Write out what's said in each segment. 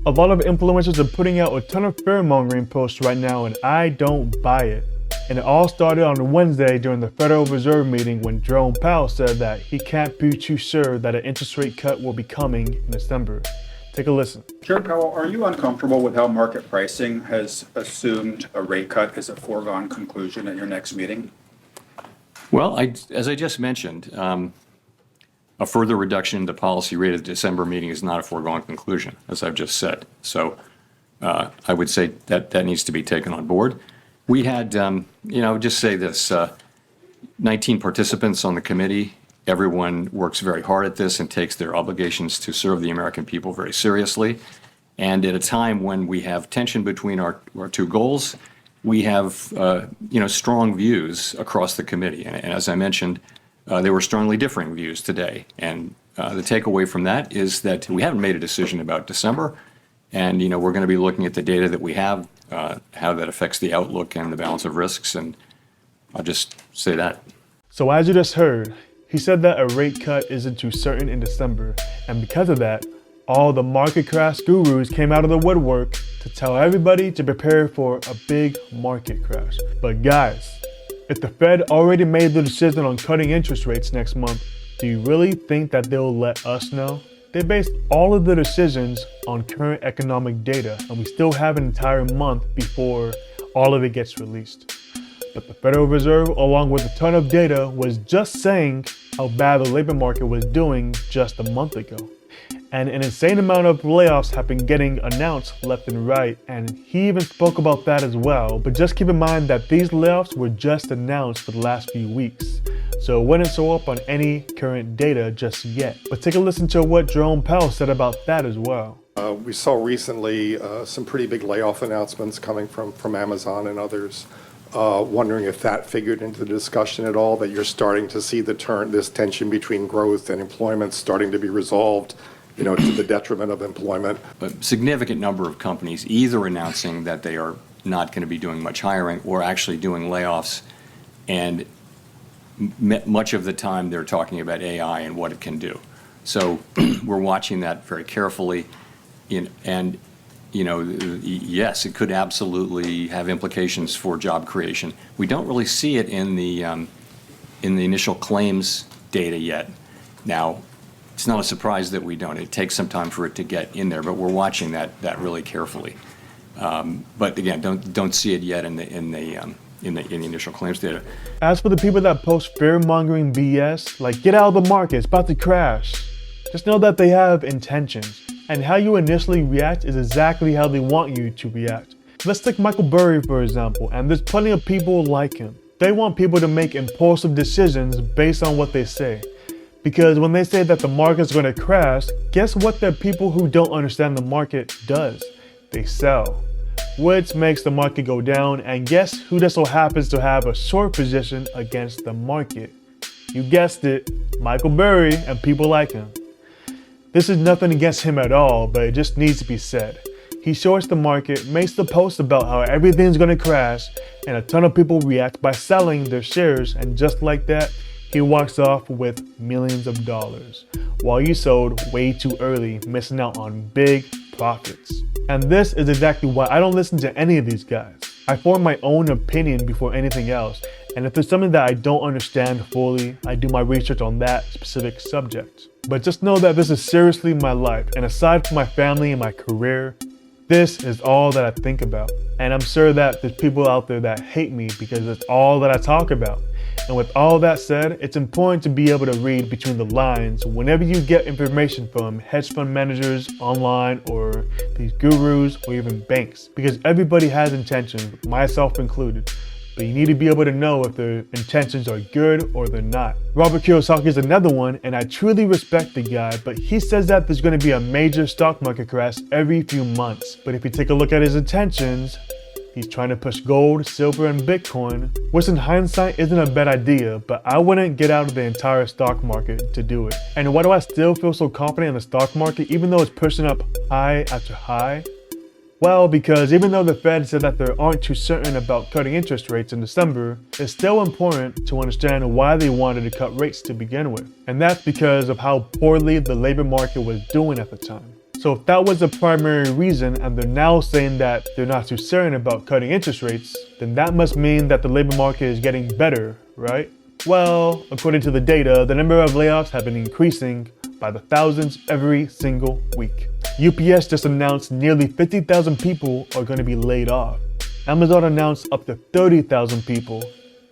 A lot of influencers are putting out a ton of fear-mongering posts right now, and I don't buy it. And it all started on Wednesday during the Federal Reserve meeting when Jerome Powell said that he can't be too sure that an interest rate cut will be coming in December. Take a listen. Chair Powell, are you uncomfortable with how market pricing has assumed a rate cut is a foregone conclusion at your next meeting? Well, as I just mentioned, a further reduction in the policy rate at the December meeting is not a foregone conclusion, as I've just said. So I would say that needs to be taken on board. We had, just say this, 19 participants on the committee. Everyone works very hard at this and takes their obligations to serve the American people very seriously. And at a time when we have tension between our two goals, we have, strong views across the committee. And as I mentioned, there were strongly differing views today. And the takeaway from that is that we haven't made a decision about December. And, we're going to be looking at the data that we have, how that affects the outlook and the balance of risks. And I'll just say that. So as you just heard, he said that a rate cut isn't too certain in December. And because of that, all the market crash gurus came out of the woodwork to tell everybody to prepare for a big market crash. But guys, if the Fed already made the decision on cutting interest rates next month, do you really think that they'll let us know? They based all of the decisions on current economic data, and we still have an entire month before all of it gets released. But the Federal Reserve, along with a ton of data, was just saying how bad the labor market was doing just a month ago. And an insane amount of layoffs have been getting announced left and right, and he even spoke about that as well. But just keep in mind that these layoffs were just announced for the last few weeks, so it wouldn't show up on any current data just yet. But take a listen to what Jerome Powell said about that as well. We saw recently some pretty big layoff announcements coming from Amazon and others. Wondering if that figured into the discussion at all, that you're starting to see this tension between growth and employment starting to be resolved, to the detriment of employment. A significant number of companies either announcing that they are not going to be doing much hiring or actually doing layoffs. And much of the time they're talking about AI and what it can do. So we're watching that very carefully. Yes, it could absolutely have implications for job creation. We don't really see it in the initial claims data yet. Now, it's not a surprise that we don't. It takes some time for it to get in there, but we're watching that really carefully. But again, don't see it yet in the initial claims data. As for the people that post fear-mongering BS, like get out of the market, it's about to crash, just know that they have intentions. And how you initially react is exactly how they want you to react. Let's take Michael Burry for example, and there's plenty of people like him. They want people to make impulsive decisions based on what they say. Because when they say that the market's going to crash, guess what the people who don't understand the market does? They sell, which makes the market go down, and guess who just so happens to have a short position against the market? You guessed it, Michael Burry and people like him. This is nothing against him at all, but it just needs to be said. He shorts the market, makes the post about how everything's gonna crash, and a ton of people react by selling their shares, and just like that, he walks off with millions of dollars, while you sold way too early, missing out on big profits. And this is exactly why I don't listen to any of these guys. I form my own opinion before anything else, and if there's something that I don't understand fully, I do my research on that specific subject. But just know that this is seriously my life, and aside from my family and my career, this is all that I think about. And I'm sure that there's people out there that hate me because it's all that I talk about. And with all that said, it's important to be able to read between the lines whenever you get information from hedge fund managers online or these gurus or even banks, because everybody has intentions, myself included. But you need to be able to know if their intentions are good or they're not. Robert Kiyosaki is another one, and I truly respect the guy, but he says that there's going to be a major stock market crash every few months. But if you take a look at his intentions, he's trying to push gold, silver, and Bitcoin, which in hindsight isn't a bad idea, but I wouldn't get out of the entire stock market to do it. And why do I still feel so confident in the stock market even though it's pushing up high after high? Well, because even though the Fed said that they aren't too certain about cutting interest rates in December, it's still important to understand why they wanted to cut rates to begin with. And that's because of how poorly the labor market was doing at the time. So if that was the primary reason and they're now saying that they're not too certain about cutting interest rates, then that must mean that the labor market is getting better, right? Well, according to the data, the number of layoffs have been increasing by the thousands every single week. UPS just announced nearly 50,000 people are going to be laid off. Amazon announced up to 30,000 people.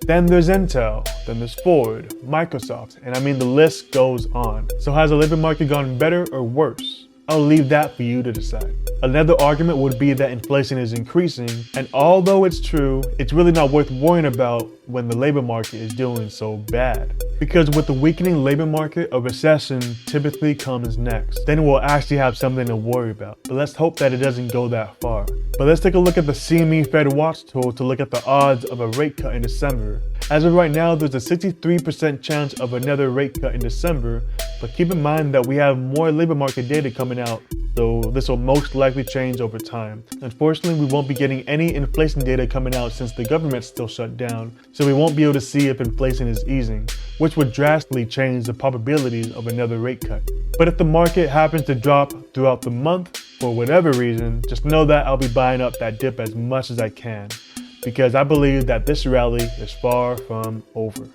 Then there's Intel, then there's Ford, Microsoft, and I mean the list goes on. So has the labor market gone better or worse? I'll leave that for you to decide. Another argument would be that inflation is increasing, and although it's true, it's really not worth worrying about when the labor market is doing so bad. Because with the weakening labor market, a recession typically comes next. Then we'll actually have something to worry about. But let's hope that it doesn't go that far. But let's take a look at the CME Fed Watch tool to look at the odds of a rate cut in December. As of right now, there's a 63% chance of another rate cut in December, but keep in mind that we have more labor market data coming out, so this will most likely change over time. Unfortunately, we won't be getting any inflation data coming out since the government's still shut down, so we won't be able to see if inflation is easing, which would drastically change the probabilities of another rate cut. But if the market happens to drop throughout the month, for whatever reason, just know that I'll be buying up that dip as much as I can, because I believe that this rally is far from over.